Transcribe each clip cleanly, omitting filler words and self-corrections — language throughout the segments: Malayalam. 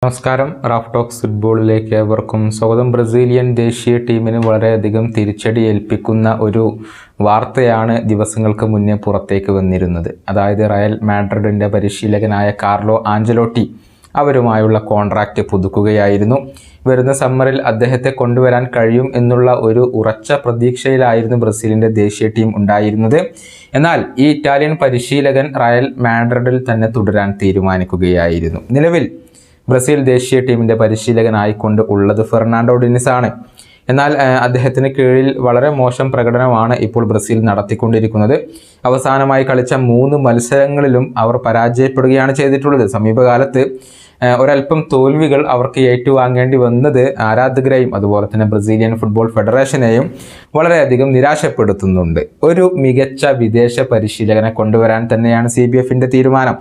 നമസ്കാരം. റാഫ് ടോക്സ് ഫുട്ബോളിലേക്ക് ഏവർക്കും സ്വാഗതം. ബ്രസീലിയൻ ദേശീയ ടീമിന് വളരെയധികം തിരിച്ചടി ഏൽപ്പിക്കുന്ന ഒരു വാർത്തയാണ് ദിവസങ്ങൾക്ക് മുന്നേ പുറത്തേക്ക് വന്നിരുന്നത്. അതായത് റയൽ മാഡ്രിഡിൻ്റെ പരിശീലകനായ കാർലോ ആഞ്ചലോട്ടി അവരുമായുള്ള കോൺട്രാക്റ്റ് പുതുക്കുകയായിരുന്നു. വരുന്ന സമ്മറിൽ അദ്ദേഹത്തെ കൊണ്ടുവരാൻ കഴിയും എന്നുള്ള ഒരു ഉറച്ച പ്രതീക്ഷയിലായിരുന്നു ബ്രസീലിൻ്റെ ദേശീയ ടീം ഉണ്ടായിരുന്നത്. എന്നാൽ ഈ ഇറ്റാലിയൻ പരിശീലകൻ റയൽ മാഡ്രിഡിൽ തന്നെ തുടരാൻ തീരുമാനിക്കുകയായിരുന്നു. നിലവിൽ ബ്രസീൽ ദേശീയ ടീമിൻ്റെ പരിശീലകനായിക്കൊണ്ട് ഉള്ളത് ഫെർണാണ്ടോ ഡെനിസ് ആണ്. എന്നാൽ അദ്ദേഹത്തിന് കീഴിൽ വളരെ മോശം പ്രകടനമാണ് ഇപ്പോൾ ബ്രസീൽ നടത്തിക്കൊണ്ടിരിക്കുന്നത്. അവസാനമായി കളിച്ച 3 മത്സരങ്ങളിലും അവർ പരാജയപ്പെടുകയാണ് ചെയ്തിട്ടുള്ളത്. സമീപകാലത്ത് ഒരൽപ്പം തോൽവികൾ അവർക്ക് ഏറ്റുവാങ്ങേണ്ടി വന്നത് ആരാധകരെയും അതുപോലെ തന്നെ ബ്രസീലിയൻ ഫുട്ബോൾ ഫെഡറേഷനെയും വളരെയധികം നിരാശപ്പെടുത്തുന്നുണ്ട്. ഒരു മികച്ച വിദേശ പരിശീലകനെ കൊണ്ടുവരാൻ തന്നെയാണ് CBFൻ്റെ തീരുമാനം.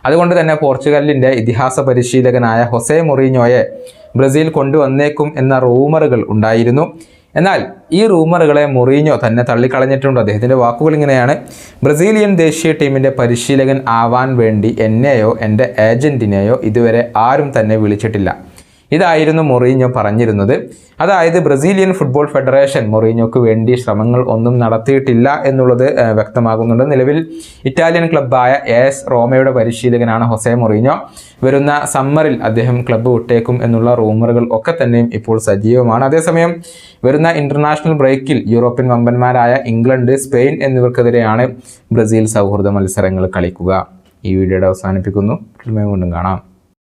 അതുകൊണ്ട് തന്നെ പോർച്ചുഗലിൻ്റെ ഇതിഹാസ പരിശീലകനായ ഹൊസെ മൊറീഞ്ഞോയെ ബ്രസീൽ കൊണ്ടുവന്നേക്കും എന്ന റൂമറുകൾ ഉണ്ടായിരുന്നു. എന്നാൽ ഈ റൂമറുകളെ മൊറീഞ്ഞോ തന്നെ തള്ളിക്കളഞ്ഞിട്ടുണ്ട്. അദ്ദേഹത്തിൻ്റെ വാക്കുകൾ ഇങ്ങനെയാണ്: ബ്രസീലിയൻ ദേശീയ ടീമിൻ്റെ പരിശീലകൻ ആവാൻ വേണ്ടി എന്നെയോ എൻ്റെ ഏജൻറ്റിനെയോ ഇതുവരെ ആരും തന്നെ വിളിച്ചിട്ടില്ല. ഇതായിരുന്നു മൊറീഞ്ഞോ പറഞ്ഞിരുന്നത്. അതായത് ബ്രസീലിയൻ ഫുട്ബോൾ ഫെഡറേഷൻ മൊറീഞ്ഞോക്ക് വേണ്ടി ശ്രമങ്ങൾ ഒന്നും നടത്തിയിട്ടില്ല എന്നുള്ളത് വ്യക്തമാകുന്നുണ്ട്. നിലവിൽ ഇറ്റാലിയൻ ക്ലബ്ബായ AS റോമയുടെ പരിശീലകനാണ് ഹൊസെ മൊറീഞ്ഞോ. വരുന്ന സമ്മറിൽ അദ്ദേഹം ക്ലബ്ബ് വിട്ടേക്കും എന്നുള്ള റൂമറുകൾ ഒക്കെ തന്നെയും ഇപ്പോൾ സജീവമാണ്. അതേസമയം വരുന്ന ഇന്റർനാഷണൽ ബ്രേക്കിൽ യൂറോപ്യൻ വമ്പന്മാരായ ഇംഗ്ലണ്ട്, സ്പെയിൻ എന്നിവർക്കെതിരെയാണ് ബ്രസീൽ സൗഹൃദ മത്സരങ്ങൾ കളിക്കുക. ഈ വീഡിയോയുടെ അവസാനിപ്പിക്കുന്നു. വീണ്ടും കാണാം.